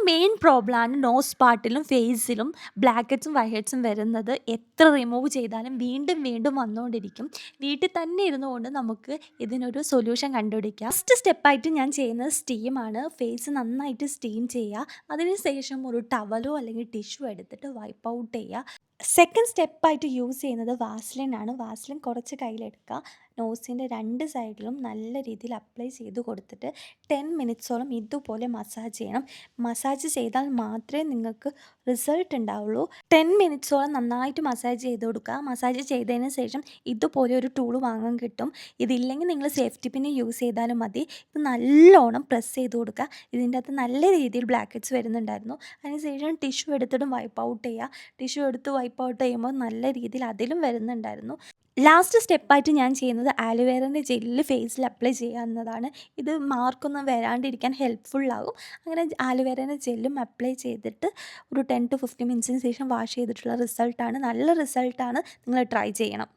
Main പ്രോബ്ലമാണ് nose പാർട്ടിലും ഫേസിലും black ഹെഡ്സും white ഹെഡ്സും വരുന്നത്. എത്ര റിമൂവ് ചെയ്താലും വീണ്ടും വീണ്ടും വന്നുകൊണ്ടിരിക്കും. വീട്ടിൽ തന്നെ ഇരുന്നുകൊണ്ട് നമുക്ക് ഇതിനൊരു സൊല്യൂഷൻ കണ്ടുപിടിക്കാം. ഫസ്റ്റ് സ്റ്റെപ്പായിട്ട് ഞാൻ ചെയ്യുന്നത് സ്റ്റീമാണ്. ഫേസ് നന്നായിട്ട് സ്റ്റീം ചെയ്യുക. അതിനുശേഷം ഒരു ടവലോ അല്ലെങ്കിൽ ടിഷ്യൂ എടുത്തിട്ട് വൈപ്പ് ഔട്ട് ചെയ്യുക. സെക്കൻഡ് സ്റ്റെപ്പായിട്ട് യൂസ് ചെയ്യുന്നത് വാസ്ലിനാണ്. വാസ്ലിൻ കുറച്ച് കയ്യിലെടുക്കുക. നോസിൻ്റെ രണ്ട് സൈഡിലും നല്ല രീതിയിൽ അപ്ലൈ ചെയ്ത് കൊടുത്തിട്ട് 10 മിനിറ്റ്സോളം ഇതുപോലെ മസാജ് ചെയ്യണം. മസാജ് ചെയ്താൽ മാത്രമേ നിങ്ങൾക്ക് റിസൾട്ട് ഉണ്ടാവുള്ളൂ. 10 മിനിറ്റ്സോളം നന്നായിട്ട് മസാജ് ചെയ്ത് കൊടുക്കുക. മസാജ് ചെയ്തതിന് ശേഷം ഇതുപോലെ ഒരു ടൂൾ വാങ്ങാൻ കിട്ടും. ഇതില്ലെങ്കിൽ നിങ്ങൾ സേഫ്റ്റി പിൻ യൂസ് ചെയ്താലും മതി. ഇത് നല്ലോണം പ്രസ് ചെയ്ത് കൊടുക്കുക. ഇതിൻ്റെ അകത്ത് നല്ല രീതിയിൽ ബ്ലാക്ക് ഹെഡ്സ് വരുന്നുണ്ടായിരുന്നു. അതിനുശേഷം ടിഷ്യൂ എടുത്തിട്ടും വൈപ്പ് ഔട്ട് ചെയ്യുക. ടിഷ്യൂ എടുത്ത് വൈപ്പ് ഔട്ട് ചെയ്യുമ്പോൾ നല്ല രീതിയിൽ അതിലും വരുന്നുണ്ടായിരുന്നു. ലാസ്റ്റ് സ്റ്റെപ്പായിട്ട് ഞാൻ ചെയ്യുന്നത് ആലോവേറേൻ്റെ ജെല്ല് ഫേസിൽ അപ്ലൈ ചെയ്യുക എന്നതാണ്. ഇത് മാർക്കൊന്നും വരാണ്ടിരിക്കാൻ ഹെൽപ്ഫുള്ളാകും. അങ്ങനെ ആലോവേറേൻ്റെ ജെല്ലും അപ്ലൈ ചെയ്തിട്ട് ഒരു 10 to 15 മിനിറ്റ്സിന് ശേഷം വാഷ് ചെയ്തിട്ടുള്ള റിസൾട്ടാണ്. നല്ല റിസൾട്ടാണ്. നിങ്ങൾ ട്രൈ ചെയ്യണം.